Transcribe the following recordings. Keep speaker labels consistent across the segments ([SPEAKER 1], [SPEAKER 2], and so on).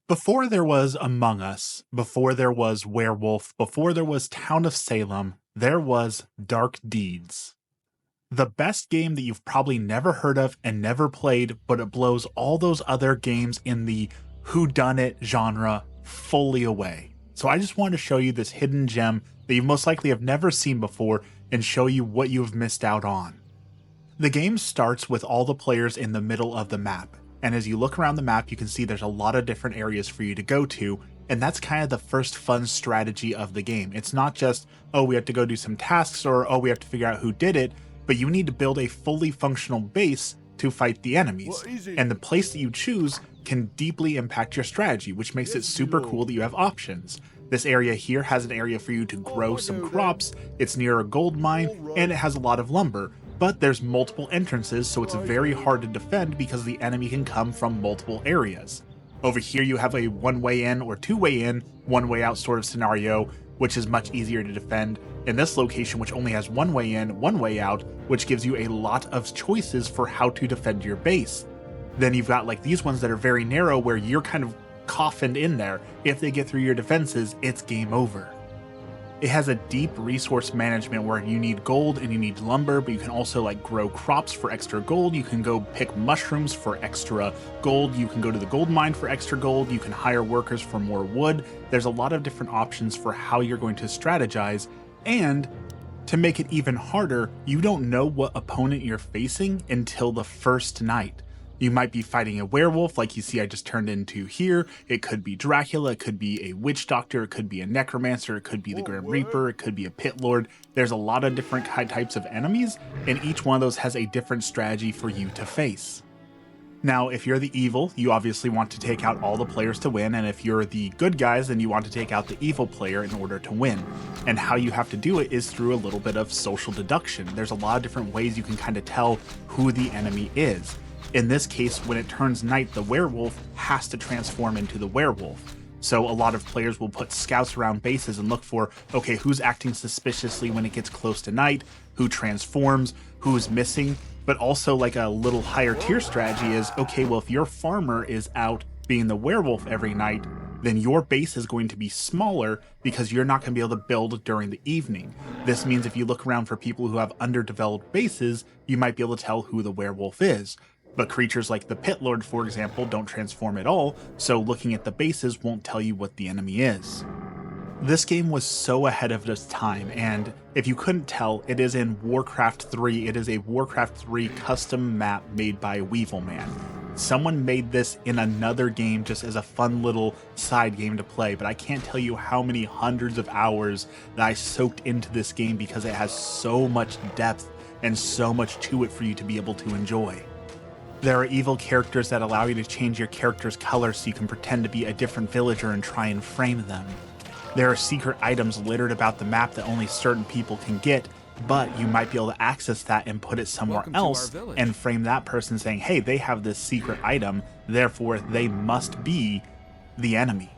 [SPEAKER 1] Before there was Among Us, before there was Werewolf, before there was Town of Salem, there was Dark Deeds. The best game that you've probably never heard of and never played, but it blows all those other games in the whodunit genre fully away. So I just wanted to show you this hidden gem that you most likely have never seen before and show you what you have missed out on. The game starts with all the players in the middle of the map, and as you look around the map you can see there's a lot of different areas for you to go to, and that's kind of the first fun strategy of the game. It's not just, oh, we have to go do some tasks, or oh, we have to figure out who did it, but you need to build a fully functional base to fight the enemies, and the place that you choose can deeply impact your strategy, which makes it super cool that you have options. This area here has an area for you to grow some crops, it's near a gold mine, and it has a lot of lumber, but there's multiple entrances, so it's very hard to defend because the enemy can come from multiple areas. Over here you have a one-way in or two-way in, one-way out sort of scenario, which is much easier to defend. In this location, which only has one way in, one way out, which gives you a lot of choices for how to defend your base. Then you've got like these ones that are very narrow where you're kind of coffined in there. If they get through your defenses, it's game over. It has a deep resource management where you need gold and you need lumber, but you can also like grow crops for extra gold. You can go pick mushrooms for extra gold. You can go to the gold mine for extra gold. You can hire workers for more wood. There's a lot of different options for how you're going to strategize. And to make it even harder, you don't know what opponent you're facing until the first night. You might be fighting a werewolf like you see I just turned into here. It could be Dracula, it could be a witch doctor, it could be a necromancer, it could be the Grim Reaper, it could be a pit lord. There's a lot of different types of enemies, and each one of those has a different strategy for you to face. Now, if you're the evil, you obviously want to take out all the players to win, and if you're the good guys, then you want to take out the evil player in order to win. And how you have to do it is through a little bit of social deduction. There's a lot of different ways you can kind of tell who the enemy is. In this case, when it turns night, the werewolf has to transform into the werewolf. So a lot of players will put scouts around bases and look for, okay, who's acting suspiciously when it gets close to night, who transforms, who's missing, but also like a little higher tier strategy is, okay, well, if your farmer is out being the werewolf every night, then your base is going to be smaller because you're not going to be able to build during the evening. This means if you look around for people who have underdeveloped bases, you might be able to tell who the werewolf is. But creatures like the Pit Lord, for example, don't transform at all, so looking at the bases won't tell you what the enemy is. This game was so ahead of its time, and if you couldn't tell, it is in Warcraft 3. It is a Warcraft 3 custom map made by Weevilman. Someone made this in another game just as a fun little side game to play, but I can't tell you how many hundreds of hours that I soaked into this game because it has so much depth and so much to it for you to be able to enjoy. There are evil characters that allow you to change your character's color so you can pretend to be a different villager and try and frame them. There are secret items littered about the map that only certain people can get, but you might be able to access that and put it somewhere else and frame that person saying, hey, they have this secret item, therefore they must be the enemy.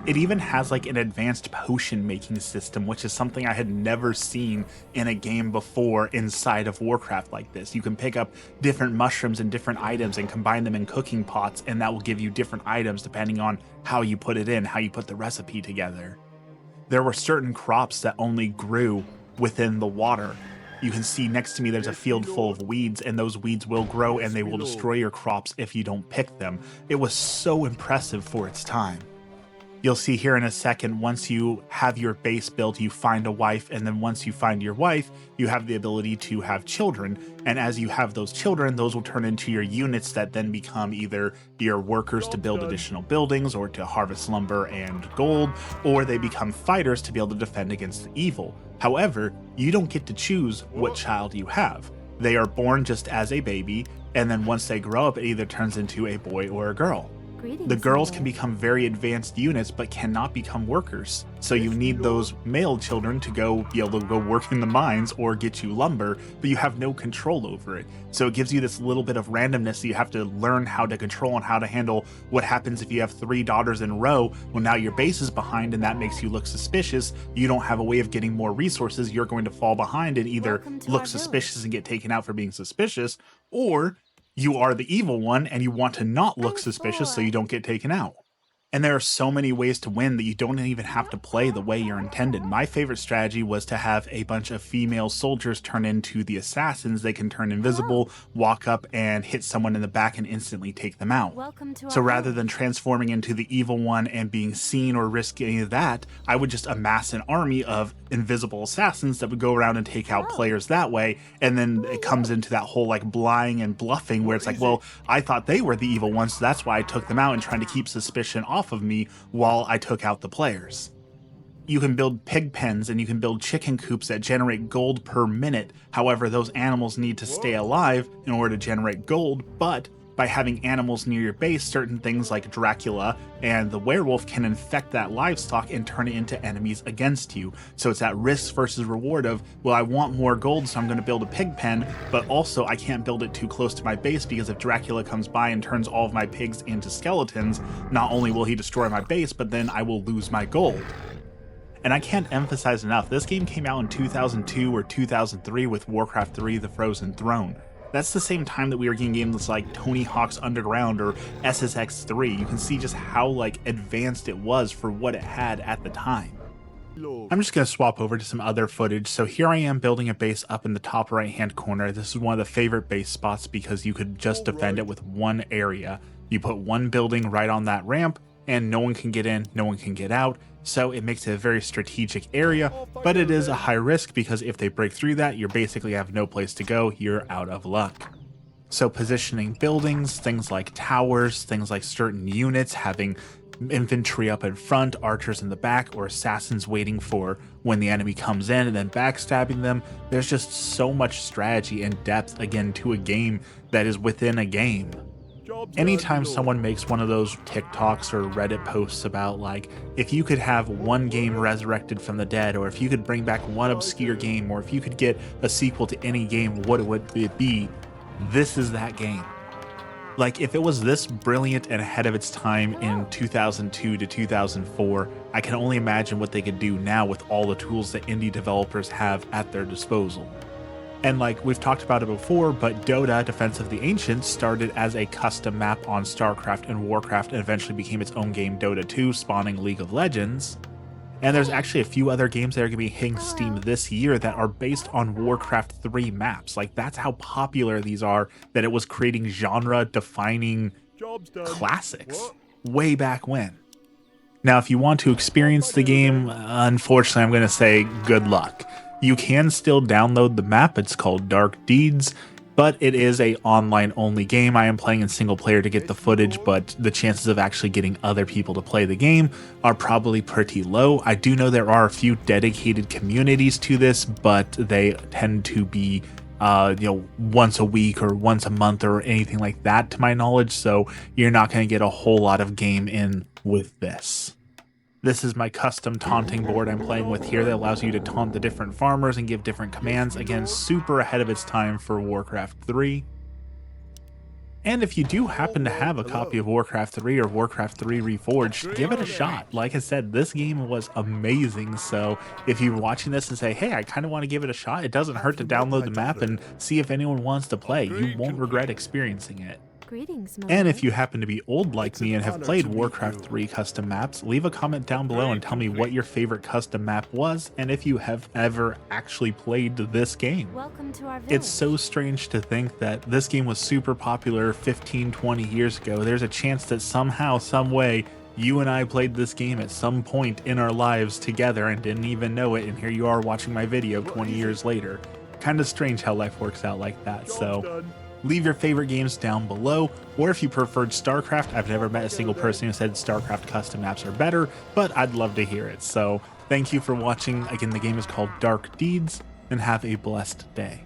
[SPEAKER 1] It even has like an advanced potion making system, which is something I had never seen in a game before inside of Warcraft like this. You can pick up different mushrooms and different items and combine them in cooking pots, and that will give you different items depending on how you put it in, how you put the recipe together. There were certain crops that only grew within the water. You can see next to me there's a field full of weeds, and those weeds will grow and they will destroy your crops if you don't pick them. It was so impressive for its time. You'll see here in a second, once you have your base built, you find a wife, and then once you find your wife, you have the ability to have children, and as you have those children, those will turn into your units that then become either your workers to build additional buildings or to harvest lumber and gold, or they become fighters to be able to defend against the evil. However, you don't get to choose what child you have. They are born just as a baby, and then once they grow up, it either turns into a boy or a girl. The girls can become very advanced units but cannot become workers, so you need those male children to be able to go work in the mines or get you lumber, but you have no control over it. So it gives you this little bit of randomness that you have to learn how to control and how to handle. What happens if you have 3 daughters in a row? Well, now your base is behind and that makes you look suspicious. You don't have a way of getting more resources. You're going to fall behind and either look suspicious and get taken out for being suspicious, or you are the evil one and you want to not look suspicious so you don't get taken out. And there are so many ways to win that you don't even have to play the way you're intended. My favorite strategy was to have a bunch of female soldiers turn into the assassins. They can turn invisible, walk up and hit someone in the back and instantly take them out. So rather than transforming into the evil one and being seen or risk any of that, I would just amass an army of invisible assassins that would go around and take out players that way. And then it comes into that whole like lying and bluffing where it's like, well, I thought they were the evil ones, so that's why I took them out, and trying to keep suspicion off of me while I took out the players. You can build pig pens and you can build chicken coops that generate gold per minute. However, those animals need to stay alive in order to generate gold, but by having animals near your base, certain things like Dracula and the werewolf can infect that livestock and turn it into enemies against you. So it's that risk versus reward of, well, I want more gold, so I'm going to build a pig pen, but also I can't build it too close to my base because if Dracula comes by and turns all of my pigs into skeletons, not only will he destroy my base, but then I will lose my gold. And I can't emphasize enough, this game came out in 2002 or 2003 with Warcraft 3: The Frozen Throne. That's the same time that we were getting games like Tony Hawk's Underground or SSX 3. You can see just how like advanced it was for what it had at the time. I'm just going to swap over to some other footage. So here I am building a base up in the top right hand corner. This is one of the favorite base spots because you could just defend it with one area. You put one building right on that ramp and no one can get in, no one can get out. So it makes it a very strategic area, but it is a high risk because if they break through that, you basically have no place to go, you're out of luck. So positioning buildings, things like towers, things like certain units, having infantry up in front, archers in the back, or assassins waiting for when the enemy comes in and then backstabbing them. There's just so much strategy and depth, again, to a game that is within a game. Anytime someone makes one of those TikToks or Reddit posts about like, if you could have one game resurrected from the dead, or if you could bring back one obscure game, or if you could get a sequel to any game, what would it be? This is that game. Like, if it was this brilliant and ahead of its time in 2002 to 2004, I can only imagine what they could do now with all the tools that indie developers have at their disposal. And like we've talked about it before, but Dota, Defense of the Ancients, started as a custom map on StarCraft and Warcraft and eventually became its own game, Dota 2, spawning League of Legends. And there's actually a few other games that are going to be hitting Steam this year that are based on Warcraft 3 maps. Like, that's how popular these are, that it was creating genre-defining classics way back when. Now, if you want to experience the game, unfortunately, I'm going to say good luck. You can still download the map. It's called Dark Deeds, but it is a online only game. I am playing in single player to get the footage, but the chances of actually getting other people to play the game are probably pretty low. I do know there are a few dedicated communities to this, but they tend to be once a week or once a month or anything like that to my knowledge, so you're not going to get a whole lot of game in with this. This is my custom taunting board I'm playing with here that allows you to taunt the different farmers and give different commands. Again, super ahead of its time for Warcraft 3. And if you do happen to have a copy of Warcraft 3 or Warcraft 3 Reforged, give it a shot. Like I said, this game was amazing, so if you're watching this and say, hey, I kind of want to give it a shot, it doesn't hurt to download the map and see if anyone wants to play. You won't regret experiencing it. And if you happen to be old like me and have played Warcraft 3 custom maps, leave a comment down below and tell me what your favorite custom map was and if you have ever actually played this game. It's so strange to think that this game was super popular 15-20 years ago. There's a chance that somehow, some way, you and I played this game at some point in our lives together and didn't even know it, and here you are watching my video 20 years later. Kind of strange how life works out like that, so leave your favorite games down below, or if you preferred StarCraft. I've never met a single person who said StarCraft custom maps are better, but I'd love to hear it. So thank you for watching. Again, the game is called Dark Deeds, and have a blessed day.